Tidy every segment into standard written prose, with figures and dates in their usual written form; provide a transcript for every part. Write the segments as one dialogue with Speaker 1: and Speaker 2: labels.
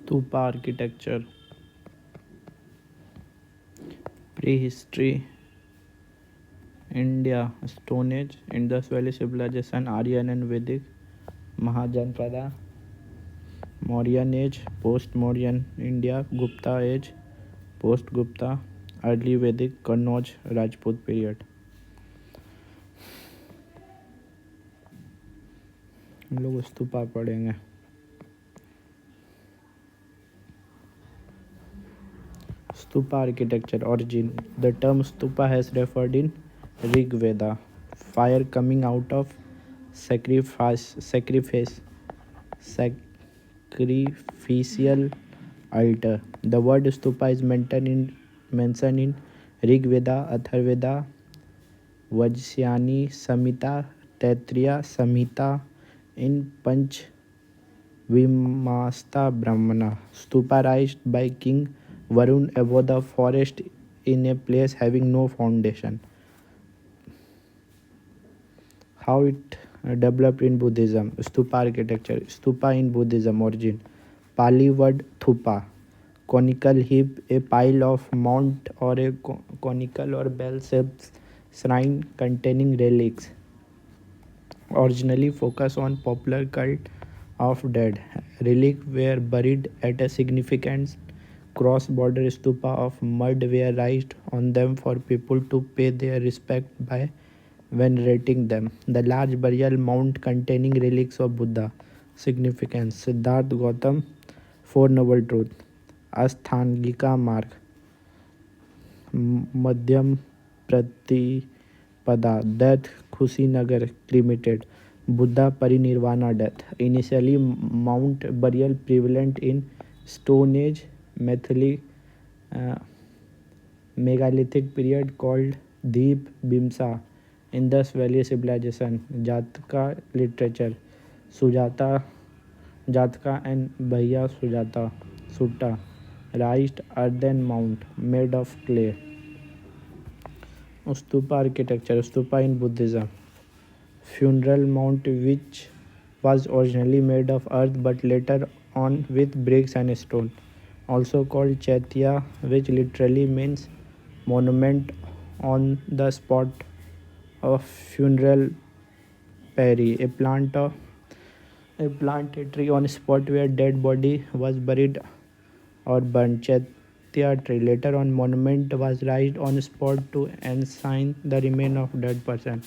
Speaker 1: Stupa architecture, prehistory, India, Stone Age, Indus Valley Civilization, Aryan and Vedic, Mahajanpada, Mauryan Age, Post-Mauryan India, Gupta Age, Post-Gupta, Early Vedic, Kannauj, Rajput period. हम लोग स्तूपा पढ़ेंगे. Stupa architecture origin. The term stupa has referred in Rig Veda. Fire coming out of sacrificial altar. The word stupa is mentioned in Rig Veda, Atharvaveda, Vajrayani Samhita, Taittiriya Samhita, in Panch Vimasta Brahmana. Stupa raised by King Varun above the forest in a place having no foundation. How it developed in Buddhism. Stupa architecture. Stupa in Buddhism origin. Pali word thupa. Conical heap, a pile of mount or a conical or bell-shaped shrine containing relics. Originally focused on popular cult of dead. Relics were buried at a significant cross-border stupa of mud were raised on them for people to pay their respect by venerating them. The large burial mound containing relics of Buddha. Significance. Siddhartha Gautam, Four Noble Truths. अस्थांगिका मार्ग. मध्यम प्रतिपदा. Death Kushinagar cremated. Buddha Parinirvana death. Initially mount burial prevalent in Stone Age megalithic period called Deep Bimsa. Indus Valley Civilization. Jataka literature. Sujata Jataka and Bhaiya Sujata Sutta. Raised earthen mount made of clay. Stupa architecture. Stupa in Buddhism. Funeral mount which was originally made of earth but later on with bricks and stone. Also called chaitya, which literally means monument on the spot of funeral pyre. A tree on spot where dead body was buried or burned. Chaitya tree. Later on monument was raised on spot to ensign the remain of dead person.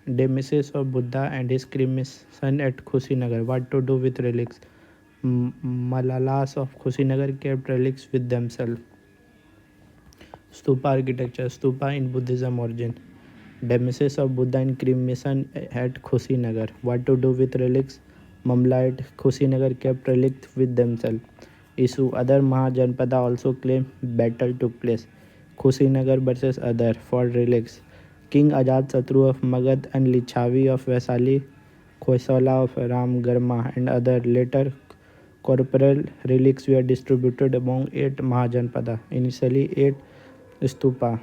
Speaker 1: Demesis of Buddha and his cremation at Kushinagar. What to do with relics? Malalas of Kushinagar kept relics with themselves. Stupa architecture. Stupa in Buddhism origin. Demesis of Buddha and cremation at Kushinagar. What to do with relics? Mamla at Kushinagar kept relics with themselves. Issue. Other Mahajanpada also claim battle took place. Kushinagar versus other for relics. King Ajat Satru of Magad and Lichavi of Vaisali, Khoisala of Ramgarma and other later corporeal relics were distributed among 8 Mahajanpada. Initially 8 stupa,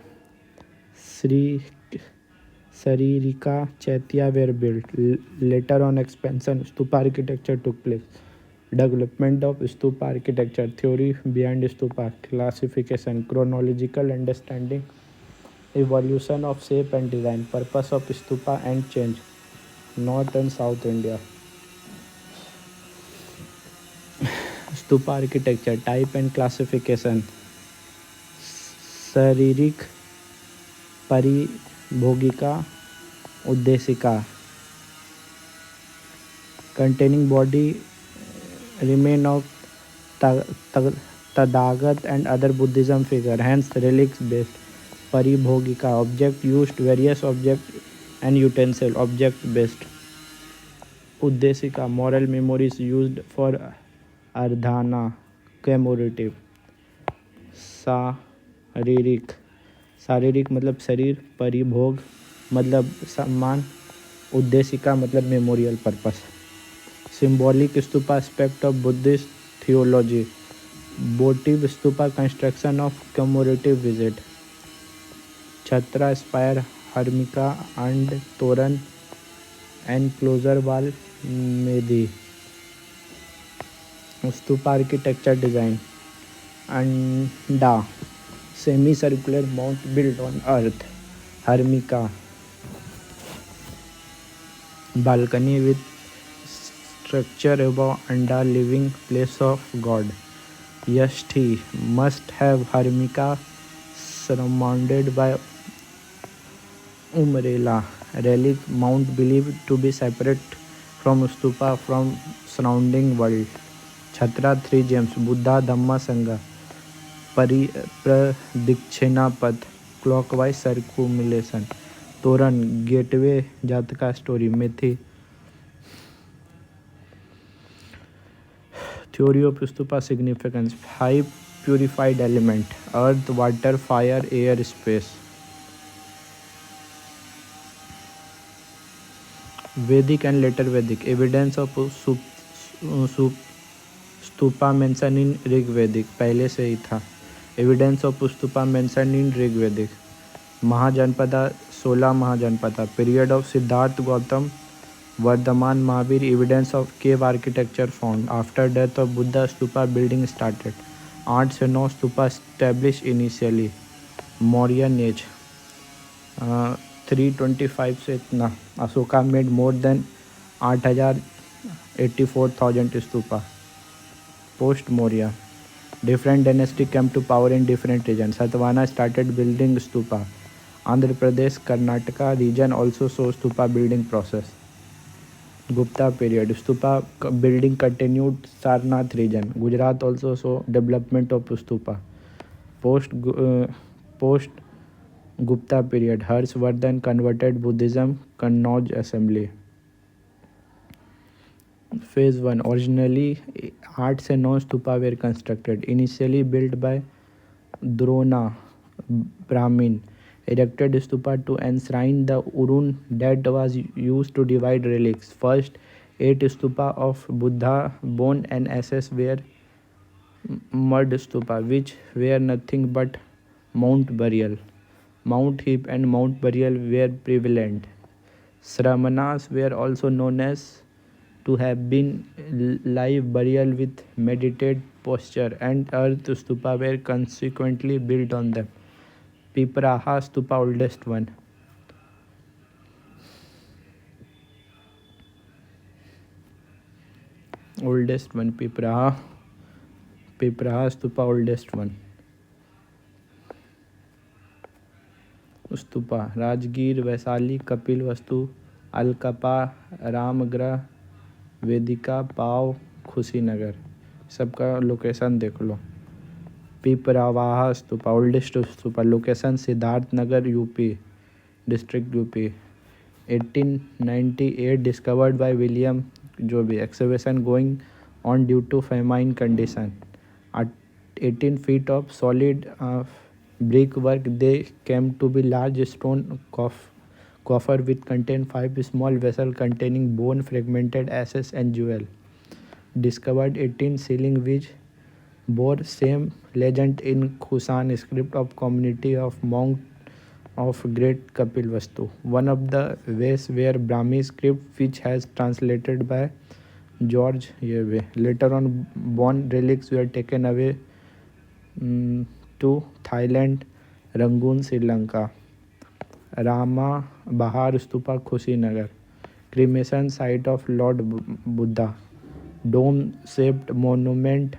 Speaker 1: Sri Saririka Chaitya were built. Later on expansion stupa architecture took place. Development of stupa architecture. Theory behind stupa. Classification. Chronological understanding. Evolution of shape and design. Purpose of stupa and change. North and South India. Stupa architecture. Type and classification. Saririk, Paribhogika, Uddesika. Containing body remain of Tadagat and other Buddhism figure. Hence relics based. Paribhogika. Object used. Various object and utensil. Object based. Uddesika. Moral memories used for ardhana. Commemorative. शारीरिक. शारीरिक मतलब शरीर. परिभोग मतलब सम्मान. उद्देशिका मतलब memorial purpose. Symbolic stupa aspect of Buddhist theology. Votive stupa construction of commemorative visit. Chhatra spire, harmika and toran enclosure wall medhi. Stupa architecture design. Anda, semicircular mount built on earth. Hermika, balcony with structure above Anda, living place of God. Yashthi must have Hermika surrounded by umbrella relic mount believed to be separate from stupa from surrounding world. Chhatra three gems Buddha Dhamma Sangha Pari Pradikshina Path clockwise circumambulation. Toran gateway Jataka story Methi. Theory of stupa significance. Five purified element earth, water, fire, air, space. Vedic and later Vedic evidence of stupa mention in Rigvedic पहले से ही था. Evidence of stupa mention in Rigvedic. Mahajanapada 16 Mahajanapada period of Siddhartha Gautam Vardhaman Mahavir. Evidence of cave architecture found after death of Buddha. Stupa building started. 8 से 9 stupa establish initially. Mauryan age 325 से इतना. Ashoka made more than 8,84,000 stupa. Post Maurya, different dynasty came to power in different regions. Satavahana started building stupa. Andhra Pradesh, Karnataka region also saw stupa building process. Gupta period, stupa building continued. Sarnath region, Gujarat also saw development of stupa. Post Gupta period, Harshvardhan converted Buddhism. Kannauj assembly. Phase 1. Originally 8 से 9 stupa were constructed. Initially built by Drona Brahmin. Erected stupa to enshrine the Urun that was used to divide relics. First 8 stupa of Buddha bone and ashes were mud stupa, which were nothing but mount burial. Mount heap and mount burial were prevalent. Sramanas were also known as to have been live burial with meditate posture, and earth stupa were consequently built on them. Pipraha stupa oldest one. Oldest one Pipraha stupa oldest one. Stupa Rajgir Vaishali Kapil वस्तु अलकपा रामगृह वेदिका पाव खुशीनगर. सबका location देख लो. Piprahwa stupa oldest stupa location Siddharth Nagar UP district UP. 1898 discovered by William जो भी excavation going on due to famine condition. 18 feet of solid brickwork. They came to be large stone coffer which contained 5 small vessels containing bone, fragmented ashes and jewel. Discovered 18 ceiling which bore same legend in Kusan script of community of monk of great Kapil Vastu. One of the ways were Brahmi script which has translated by George Yeve. Later on bone relics were taken away to Thailand, Rangoon, Sri Lanka. Rama Bahar Stupa Kushinagar. Cremation site of Lord Buddha. Dome shaped monument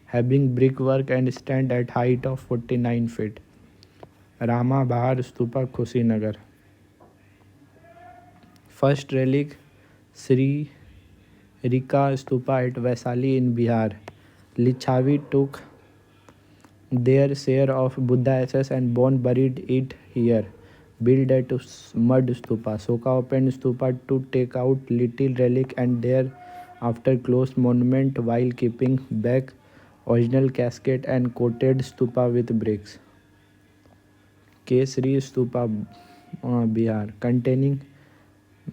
Speaker 1: having brickwork and stand at height of 49 feet. Rama Bahar Stupa Kushinagar. First relic Sri Rika Stupa at Vaisali in Bihar. Lichavi took their share of Buddha ashes and bone buried it here. Built at mud stupa. Soka opened stupa to take out little relic and there after closed monument while keeping back original casket and coated stupa with bricks. Kesri Stupa Bihar containing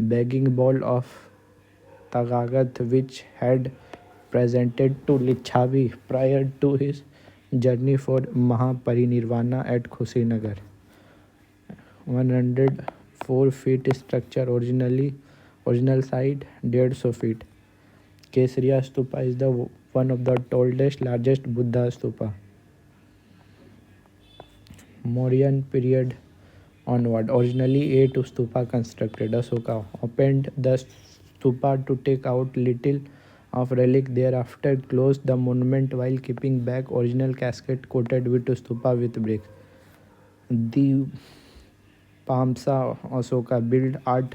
Speaker 1: begging bowl of Tagagat which had presented to Lichavi prior to his journey for Mahaparinirvana at Kushinagar. 104 feet structure original side 150 feet. Kesariya Stupa is the one of the tallest, largest Buddha stupa. Mauryan period onward. Originally, 8 stupa constructed. Asoka opened the stupa to take out little of relic. Thereafter, closed the monument while keeping back original casket coated with stupa with bricks. The Pamsa Asoka built at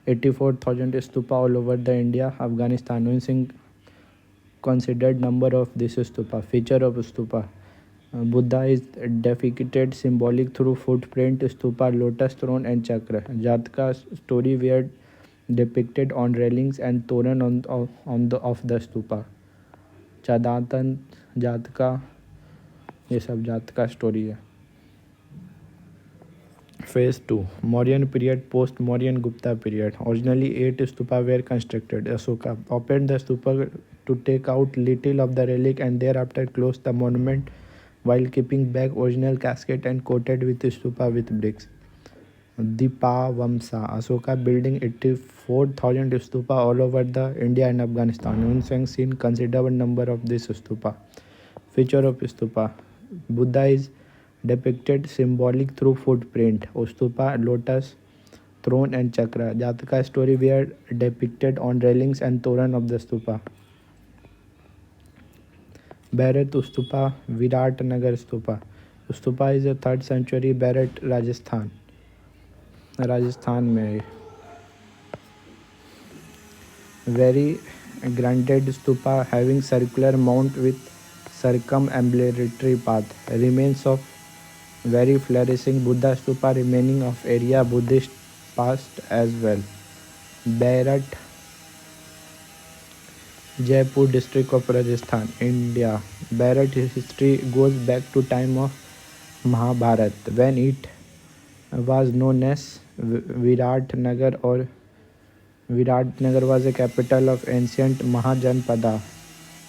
Speaker 1: 84,000 stupa all over the India, Afghanistan. Using considered number of this stupa. Feature of stupa. Buddha is depicted symbolic through footprint, stupa, lotus throne and chakra. Jataka story were depicted on railings and toran on the of the stupa. चादातन जातका ये सब जातका story है. Phase 2. Mauryan period, post-Mauryan Gupta period. Originally, 8 stupa were constructed. Asoka opened the stupa to take out little of the relic and thereafter closed the monument while keeping back original casket and coated with stupa with bricks. Dipavamsa Asoka building 84,000 stupa all over the India and Afghanistan. Unsang seen considerable number of this stupa. Feature of stupa. Buddha is depicted symbolic through footprint, stupa, lotus, throne and chakra. Jataka story were depicted on railings and toran of the stupa. Bharat Stupa, Virat Nagar Stupa. Stupa is a 3rd century Bharat, Rajasthan. Rajasthan में very granted stupa having circular mount with circumambulatory path. Remains of very flourishing Buddha stupa remaining of area Buddhist past as well. Bharat, Jaipur district of Rajasthan, India. Bharat history goes back to time of Mahabharat when it was known as Viratnagar, or Viratnagar was a capital of ancient Mahajanpada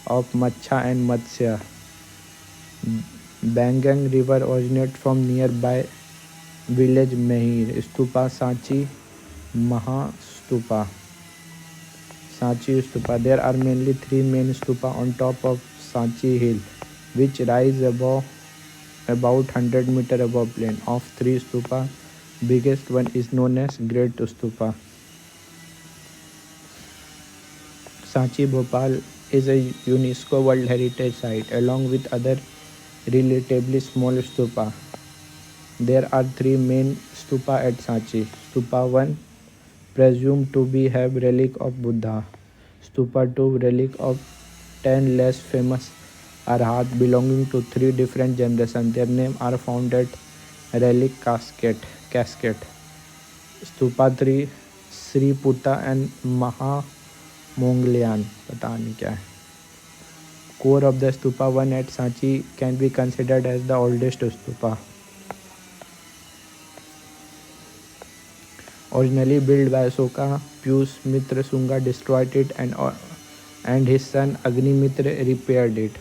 Speaker 1: of Matsya and Matsya. Bangang river originates from nearby village Mahir. Stupa Sanchi Mahastupa. Sanchi Stupa. There are mainly 3 main stupa on top of Sanchi hill, which rise above about 100 meter above plain. Of 3 stupa, biggest one is known as Great Stupa. Sanchi Bhopal is a UNESCO World Heritage Site along with other relatively small stupa. There are 3 main stupa at Sanchi. Stupa 1 presumed to be have relic of Buddha. Stupa 2 relic of 10 less famous arhat belonging to 3 different generations. Their names are found at relic casket. Stupa 3 Sri Putta and Maha Mongolian. पता नहीं क्या है. Core of the stupa 1 at Sanchi can be considered as the oldest stupa. Originally built by Asoka, Pius Mitra Sunga destroyed it and his son Agnimitra repaired it.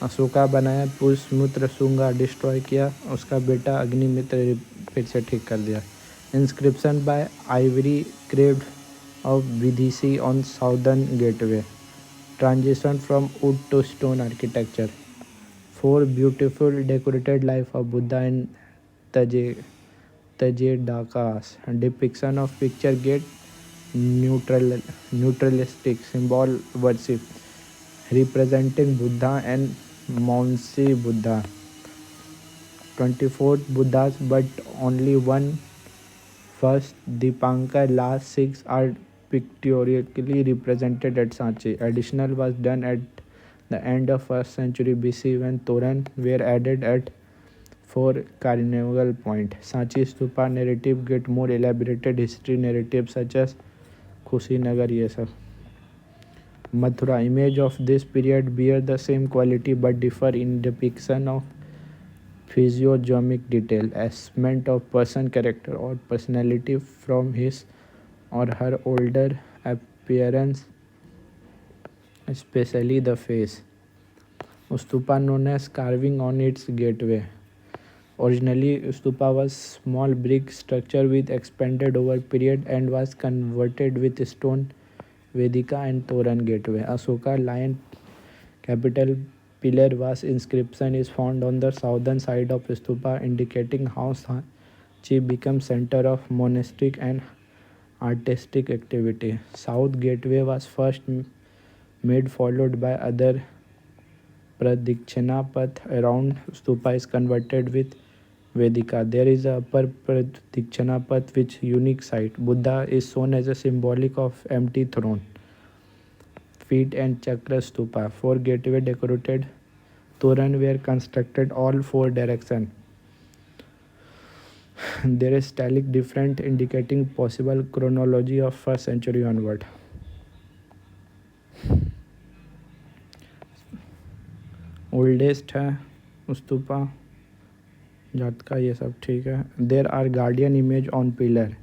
Speaker 1: Ashoka बनाया, Pushyamitra Shunga destroy किया, उसका बेटा अग्निमित्र फिर से ठीक कर दिया. Inscription by ivory carved of Vidisha on southern gateway. Transition from wood to stone architecture. 4 beautiful decorated life of Buddha in Tajedakas. Depiction of picture get neutralistic symbol worship representing Buddha and Mounsi Buddha. 24 Buddhas but only one first Dipankar. Last 6 are pictorially represented at Sanchi. Additional was done at the end of 1st century BC when Toran were added at 4 Carnival Point. Sanchi Stupa narrative get more elaborated history narrative such as Kushinagar ये सब. Mathura image of this period bear the same quality but differ in depiction of physiognomic detail, assessment of person character or personality from his or her older appearance, especially the face. Stupa known as carving on its gateway. Originally, stupa was small brick structure with expanded over period and was converted with stone Vedika and Toran gateway. Asoka lion capital pillar vase inscription is found on the southern side of stupa, indicating how Sanchi became center of monastic and artistic activity. South gateway was first made, followed by other pradikshina path around stupa is converted with Vedika. There is a upper pradikshina path which unique site. Buddha is shown as a symbolic of empty throne, feet and chakra stupa. Four gateway decorated Toran were constructed all four directions. There is stylistic difference indicating possible chronology of 1st century onward. Oldest है स्तूपा जात का ये सब ठीक है. There are guardian image on pillar.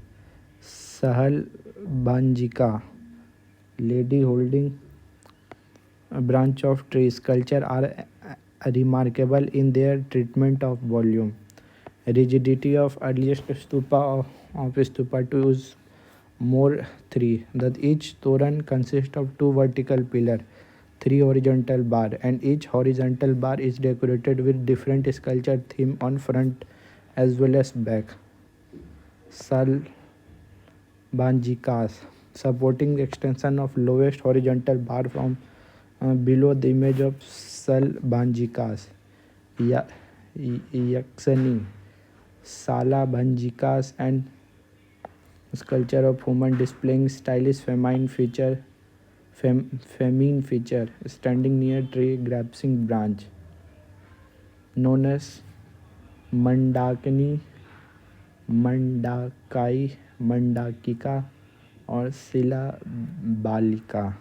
Speaker 1: Salabhanjika lady holding a branch of tree. Sculpture are remarkable in their treatment of volume. Rigidity of earliest stupa of stupa to use more three. That each toran consists of two vertical pillar, three horizontal bar, and each horizontal bar is decorated with different sculpture theme on front as well as back. Sal banjikas supporting the extension of lowest horizontal bar from below the image of Sal banjikas. Yaksani Sala banjikas and sculpture of woman displaying stylish feminine feature standing near tree grasping branch known as Mandakini, Mandakai, Mandakika or Sila Balika.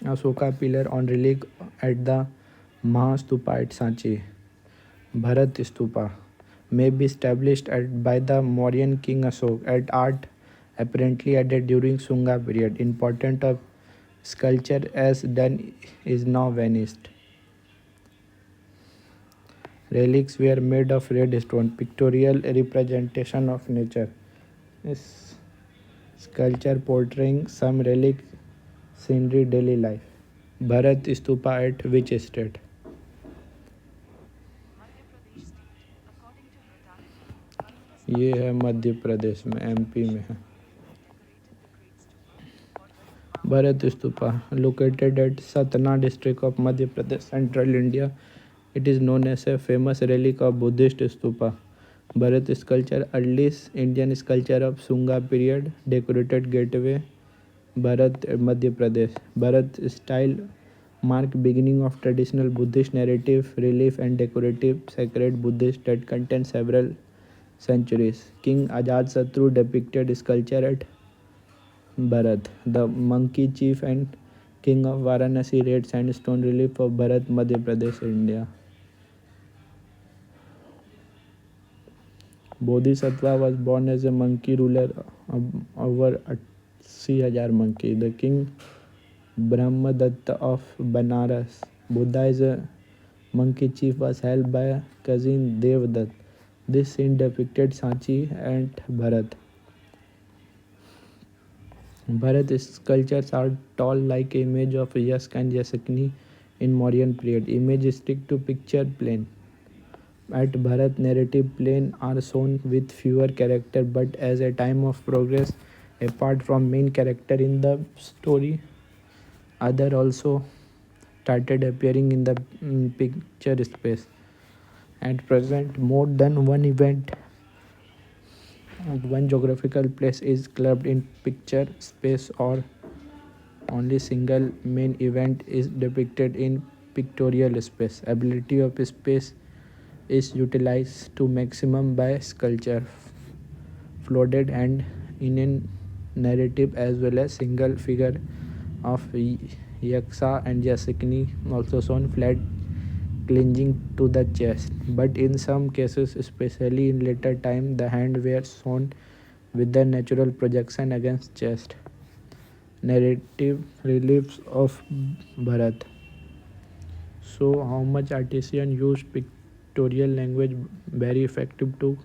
Speaker 1: Asoka pillar on relic at the Mahastupa at Sanchi. Bharat Stupa may be established by the Mauryan king Asok at art apparently added during Sunga period. Important of sculpture as done is now vanished. Relics were made of red stone, pictorial representation of nature. This sculpture portraying some relic scenery daily life. Bharat Stupa at which state? ये है मध्य प्रदेश में, MP में है. Bharat Stupa located at Satna district of Madhya Pradesh, central India. It is known as a famous relic of Buddhist stupa. Bharat sculpture, earliest Indian sculpture of Sunga period, decorated gateway, Bharat, Madhya Pradesh. Bharat style mark beginning of traditional Buddhist narrative, relief and decorative sacred Buddhist that contain several centuries. King Ajat Satru depicted sculpture at Bharat. The monkey chief and king of Varanasi red sandstone relief of Bharat, Madhya Pradesh, India. Bodhisattva was born as a monkey ruler of over 80,000 monkey. The king Brahmadatta of Banaras. Buddha as a monkey chief was held by cousin Devdatt. This scene depicted Sanchi and Bharat. Bharat sculptures are tall like image of Yask and Yaskini in Mauryan period. Image stick to picture plane. At Bharat, narrative plane are shown with fewer character, but as a time of progress, apart from main character in the story, other also started appearing in the picture space. At present, more than one event at one geographical place is clubbed in picture space, or only single main event is depicted in pictorial space. Ability of space is utilized to maximum by sculpture, flooded and in a narrative as well as single figure of Yaksa and Yasikni also shown flat clinging to the chest, but in some cases, especially in later time, the hand were shown with the natural projection against chest. Narrative reliefs of Bharat. So, how much artisan used pictorial language very effective to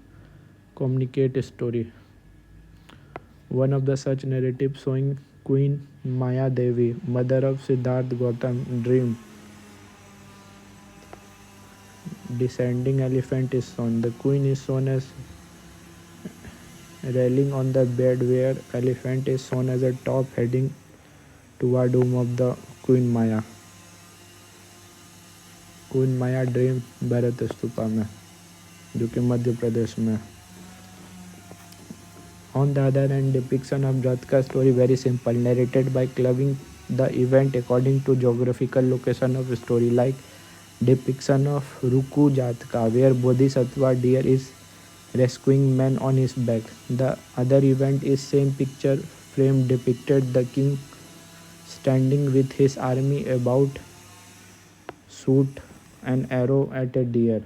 Speaker 1: communicate a story. One of the such narratives showing Queen Maya Devi, mother of Siddhartha Gautam, dream descending elephant is shown. The queen is shown as railing on the bed where elephant is shown as a top heading toward dome of the Queen Maya. Queen Maya dream Bharat stupa में जो कि मध्य प्रदेश में. On the other hand, depiction of Jatka story very simple, narrated by clubbing the event according to geographical location of story, like depiction of Ruku Jatka, where Bodhisattva deer is rescuing man on his back. The other event is same picture frame depicted the king standing with his army about shoot an arrow at a deer.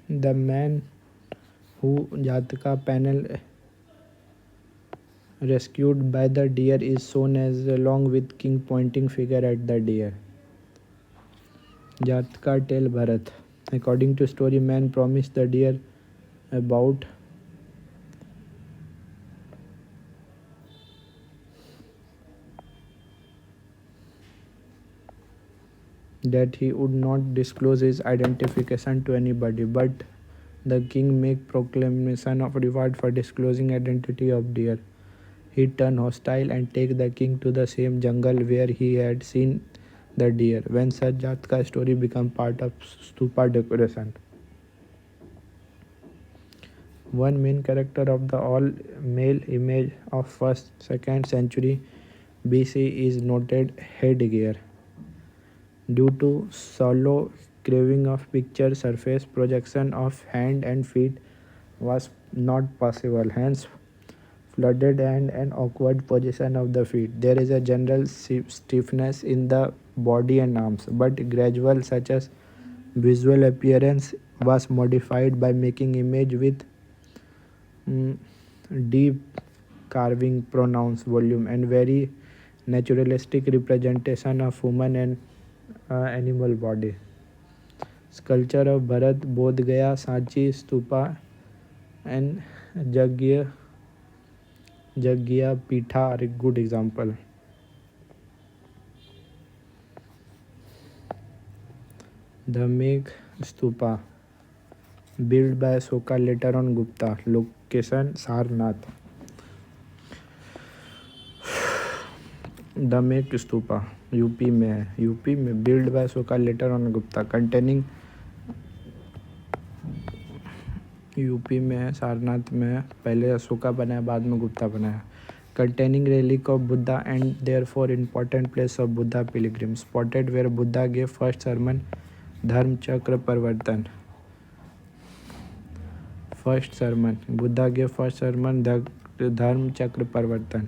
Speaker 1: The man who Jatka panel rescued by the deer is shown as along with king pointing figure at the deer. Jatka tell Bharat. According to story, man promised the deer about that he would not disclose his identification to anybody, but the king make proclamation of reward for disclosing identity of deer. He turn hostile and take the king to the same jungle where he had seen the deer. When such Jatka story become part of stupa decoration. One main character of the all-male image of 1st-2nd century BC is noted headgear. Due to shallow carving of picture surface, projection of hand and feet was not possible. Hence, flooded hand and awkward position of the feet. There is a general stiffness in the body and arms, but gradual such as visual appearance was modified by making image with deep carving, pronounced volume, and very naturalistic representation of human and animal body. Sculpture of Bharat, Bodh Gaya, Sanchi, Stupa, and Jagya Pitha are a good example. The Megh Stupa, built by Ashoka later on Gupta, location Sarnath. The Megh Stupa, UP में है. UP में built by Ashoka later on Gupta, containing UP में है, सारनाथ में है. पहले अशोका बनाया, बाद में गुप्ता बनाया. Containing relic of Buddha and therefore important place of Buddha pilgrim. Spotted where Buddha gave first sermon, Dharm Chakra Parvartan. First sermon, Buddha gave first sermon, धर्म चक्र परिवर्तन.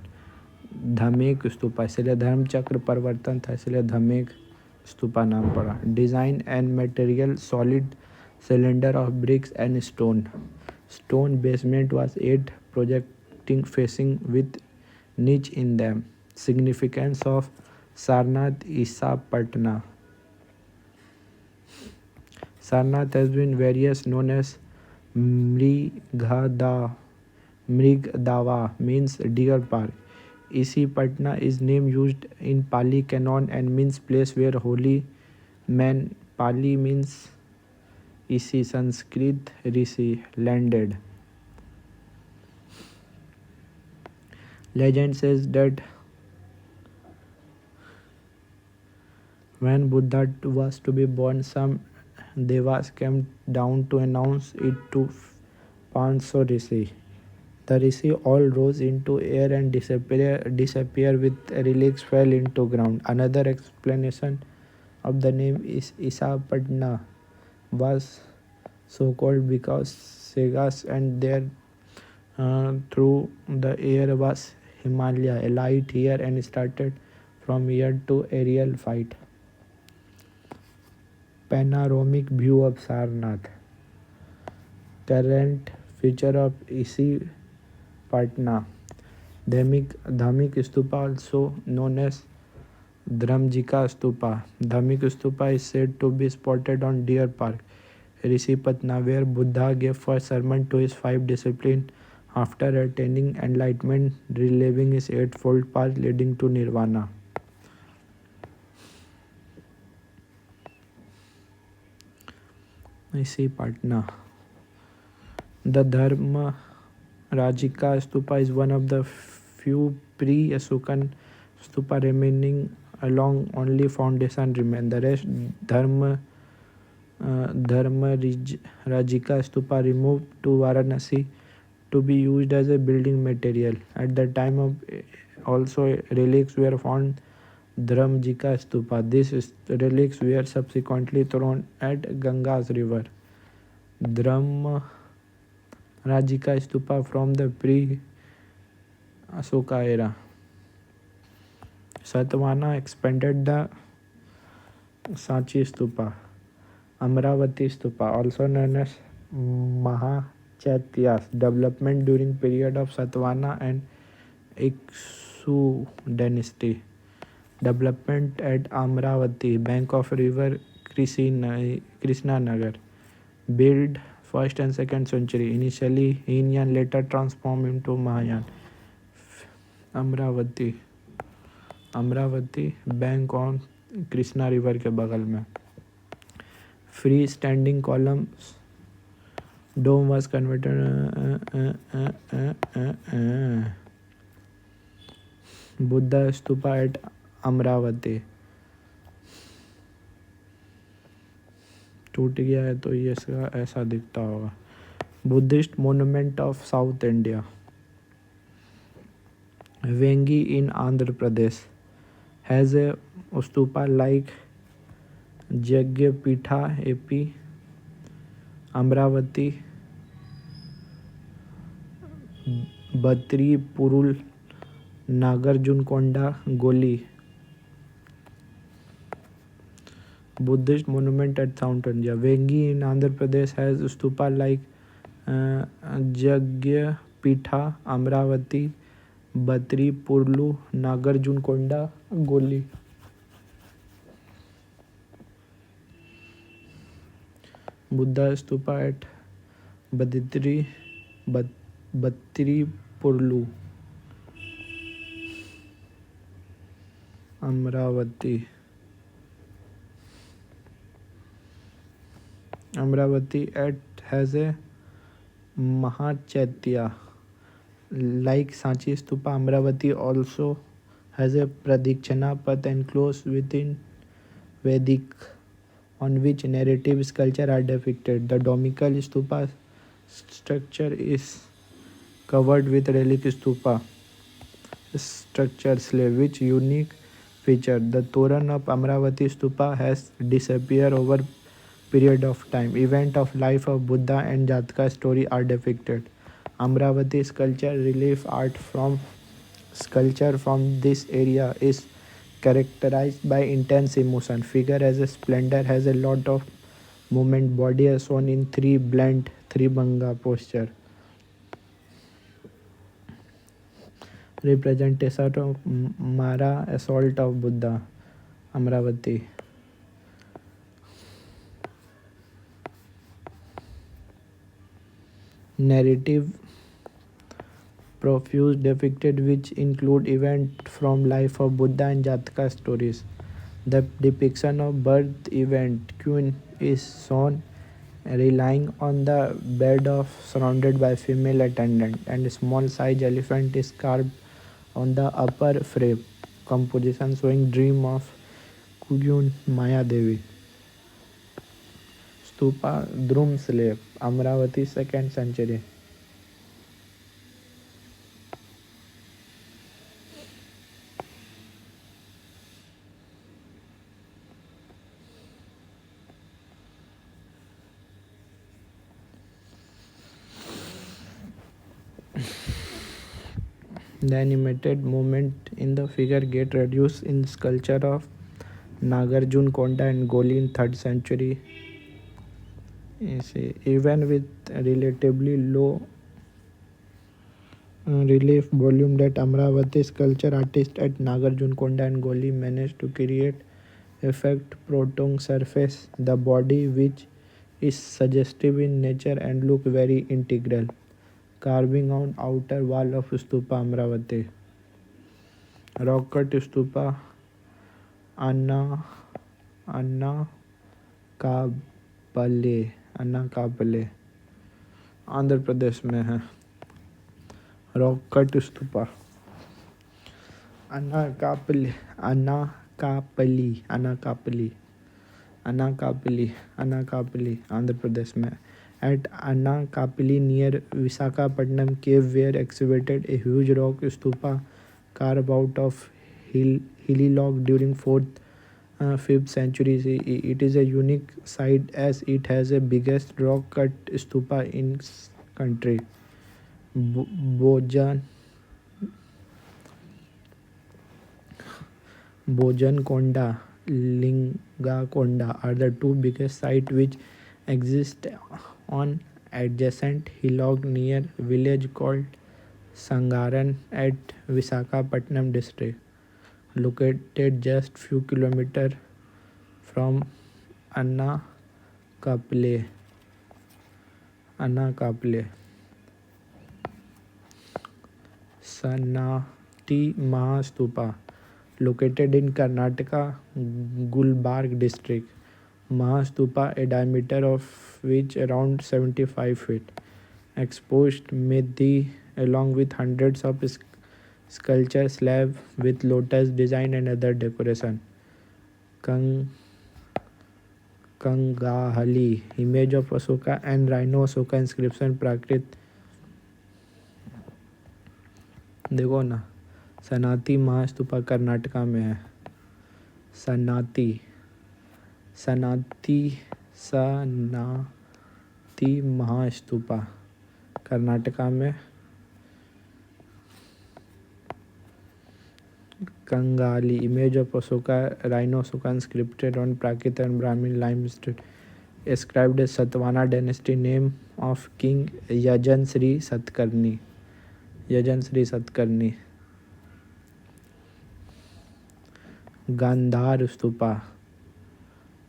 Speaker 1: धमेक स्तूपा, इसलिए धर्म चक्र परिवर्तन था, इसलिए धमेक स्तूपा नाम पड़ा. Design and material solid cylinder of bricks and stone. Stone basement was 8 projecting facing with niche in them. Significance of Sarnath Isa Patna. Sarnath has been various known as Mrigadawa means deer park. Isi Patna is name used in Pali canon and means place where holy man. Pali means Isi, Sanskrit Rishi, landed. Legend says that when Buddha was to be born, some devas came down to announce it to Panso Rishi. The Rishi all rose into air and disappear with relics fell into ground. Another explanation of the name is Isapadna was so called because Sagas and there through the air was Himalaya, a light here and started from here to aerial fight. Panoramic view of Sarnath. Current feature of Isi Patna. Dhamik Stupa, also known as Dhramjika Stupa. Dhamik Stupa is said to be spotted on Deer Park. Risipatna, where Buddha gave first sermon to his five disciplines after attaining enlightenment, reliving his eightfold path leading to nirvana. Risipatna. The Dharma Rajika Stupa is one of the few pre-Asukan stupa remaining along only foundation remain. The rest Dharma Rajika Stupa removed to Varanasi to be used as a building material. At the time of also relics were found Dhramjika Stupa. These relics were subsequently thrown at Ganga's river. Dhram Rajika Stupa from the pre-Asoka era. Satvana expanded the Sanchi Stupa. Amravati Stupa, also known as Mahachaityas, development during period of Satvana and Iksu dynasty. Development at Amravati, bank of river Krishna Nagar. Built 1st and 2nd century. Initially Yin and later transformed into Mahayan. Amravati bank on Krishna river के बगल में. Free standing columns dome was converted. Buddha stupa at Amaravati टूट गया है तो ये इसका ऐसा दिखता होगा. Buddhist monument of South India. Vengi in Andhra Pradesh has a stupa like Jagyapitha AP, Amravati, Batri Purul, Nagarjunkonda, Goli. Buddhist monument at South India. Vengi in Andhra Pradesh has stupa like Jagyapitha, Amravati, Batri Purlu, Nagarjunkonda, Goli. Buddha stupa at Batri Purlu, Amravati. Amravati has a Mahachaitya. Like Sanchi Stupa, Amravati also has a Pradikshana path enclosed within Vedic, on which narrative sculpture are depicted. The Domical Stupa structure is covered with relic stupa structure slab, which unique feature. The Toran of Amravati Stupa has disappeared over period of time. Event of life of Buddha and Jataka story are depicted. Amravati sculpture relief art from this area is characterized by intense emotion. Figure has a splendor, has a lot of movement. Body is shown in three blend, three banga posture. Representation of Mara assault of Buddha. Amravati. Narrative profuse depicted which include event from life of Buddha and Jataka stories. The depiction of birth event queen is shown relying on the bed of surrounded by female attendant, and a small size elephant is carved on the upper frame. Composition showing dream of Kuyun Maya Devi. Stupa Dhrum slave, Amravati 2nd century. The animated movement in the figure get reduced in sculpture of Nagarjunkonda and Goli in 3rd century. Even with relatively low relief volume, that Amravati sculpture artist at Nagarjunkonda and Goli managed to create effect protong surface. The body, which is suggestive in nature and look very integral. Carving on outer wall of Stupa Amravati. Rock cut Stupa Anna Anna काबले अनाकाबले आंध्र प्रदेश में है. Rock cut stupa अनाकापली अनाकापली अनाकापली अनाकापली अनाकापली Andhra Pradesh में. At Anakapali near Visakhapatnam cave were excavated a huge rock stupa carved out of hilly log during 4th 5th century CE. It is a unique site as it has the biggest rock cut stupa in country. Bojan Konda, Linga Konda are the two biggest sites which exist on adjacent hillock near village called Sangaran at Visakhapatnam district, located just few kilometers from Anakapale. Sanati Mahastupa, located in Karnataka, Gulbarg district. Mahastupa, a diameter of which around 75 feet, exposed Medhi along with hundreds of sculpture slab with lotus design and other decoration. Kangahali, image of Asoka and Rhino Asoka inscription Prakrit. देखो ना, सनाती महास्तूपा कर्नाटका में है. सनाती महास्तूपा कर्नाटका में. कंगाली, image of Asoka, Rhino Asoka inscripted on Prakrit and Brahmin limestone, ascribed a Satavahana dynasty, name of King Yajan Sri Satkarni. Gandhara stupa,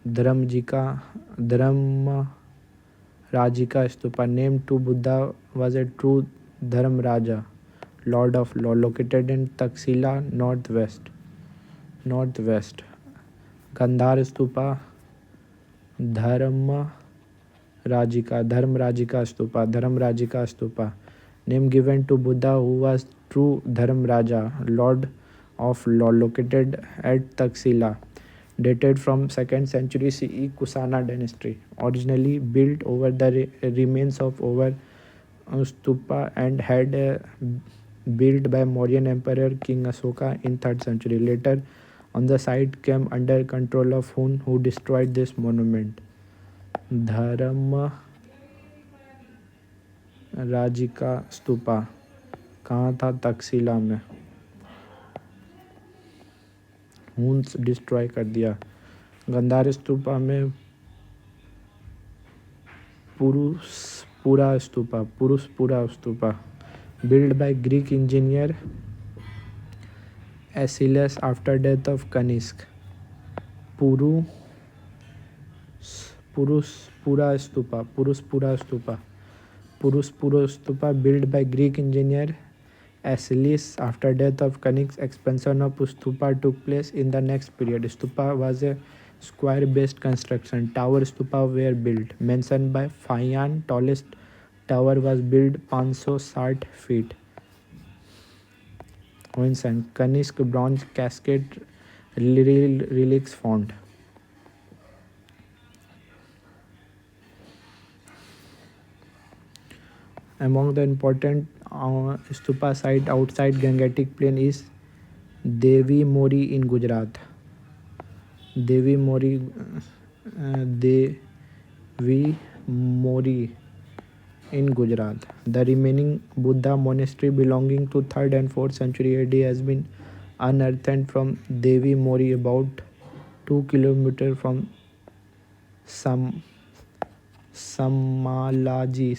Speaker 1: Dharmarajika stupa, named to Buddha, was a true Dharmraja, Lord of Law, located in Taxila, northwest. Gandhar stupa, Dharmarajika stupa, name given to Buddha who was true Dharmraja, Lord of Law, located at Taxila, dated from 2nd century CE, Kusana dynasty, originally built over the remains of over stupa and had built by Mauryan Emperor King Asoka in 3rd century. Later on the site came under control of Hun, who destroyed this monument. Dharmarajika stupa कहाँ था? तक्षशिला में. Hund's destroy कर दिया. गंधार स्तूपा में Purushapura stupa, built by Greek engineer Achilles after death of Kanishk. Puruspura stupa, built by Greek engineer Achilles after death of Kanishk. Expansion of stupa took place in the next period. Stupa was a square-based construction. Tower stupa were built. Mentioned by Fayan, tallest tower was built 560 feet. Vincent, Kanishk bronze cascade relics found. Among the important stupa site outside Gangetic Plain is Devi Mori in Gujarat. Devi Mori in Gujarat. The remaining Buddha monastery belonging to 3rd and 4th century AD has been unearthed from Devi Mori, about 2 kilometers from Samalaji.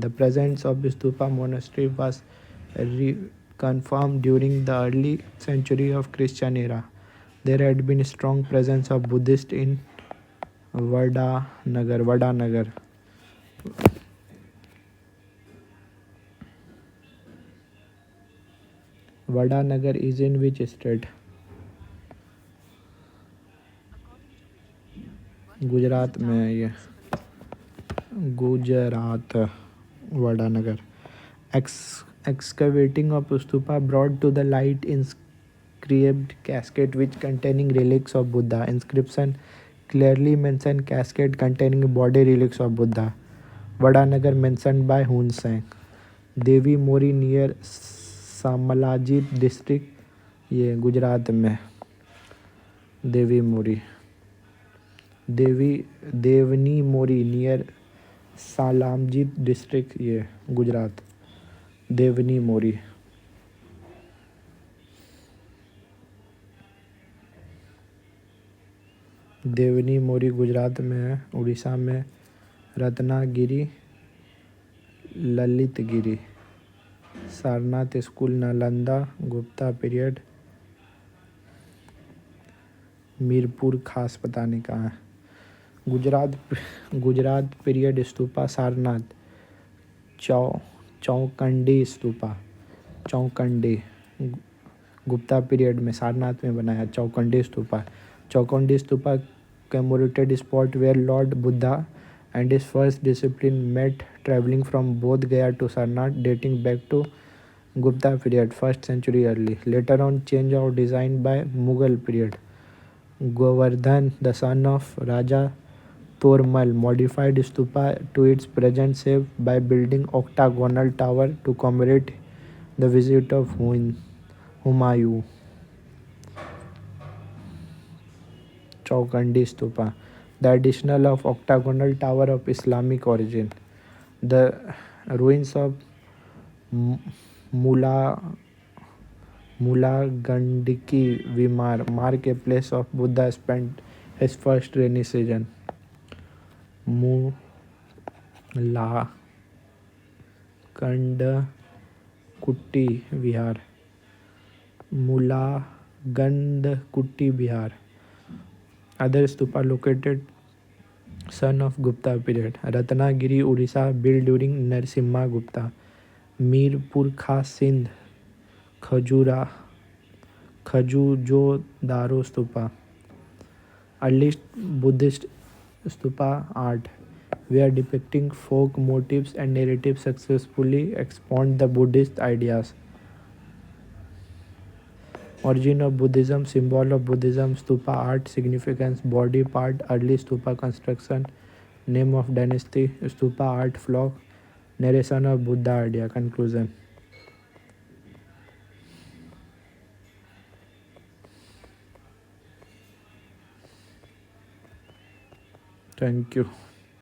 Speaker 1: The presence of Stupa monastery was reconfirmed during the early century of Christian era. There had been strong presence of Buddhists in Vada Nagar. Vada Nagar is in which state? Gujarat में है ये. Gujarat. Vada excavating of stupa brought to the light inscribed casket which containing relics of Buddha. Inscription clearly mention casket containing body relics of Buddha. Vadanagar mentioned by Hun Sen. Devni Mori near Shamlaji district ये गुजरात में. देवी मोरी. देवनी मोरी near सालामजीत district ये गुजरात. देवनी मोरी. देवनी मोरी गुजरात में है. उड़ीसा में Ratnagiri Lalitgiri. Sarnath school Nalanda Gupta period. Mirpur Khas पता नहीं कहाँ है. गुजरात पीरियड स्तूपा सारनाथ. चौकंडी स्तूपा. चौकंडी गुप्ता पीरियड में सारनाथ में बनाया Chaukhandi stupa. Chaukhandi stupa commemorated spot where Lord Buddha and his first disciple met traveling from Bodh Gaya to Sarnath dating back to Gupta period 1st century early. Later on change of design by Mughal period. Govardhan the son of Raja Tormal modified stupa to its present shape by building octagonal tower to commemorate the visit of Humayun. Chowkandi Stupa. The additional of octagonal tower of Islamic origin. The ruins of Mula Gandiki Vimar mark a place of Buddha spent his first rainy season. Mula Gandkutti Vihar. Mula Gandkutti Bihar. Other stupa located son of Gupta period. Ratnagiri Orissa built during Narsimha Gupta. Mirpur Khas Sindh. Khajujodaro stupa. Earliest Buddhist stupa art where depicting folk motifs and narratives successfully expound the Buddhist ideas. Origin of Buddhism, symbol of Buddhism, stupa art, significance, body part, early stupa construction, name of dynasty, stupa art flock, narration of Buddha idea, conclusion. Thank you.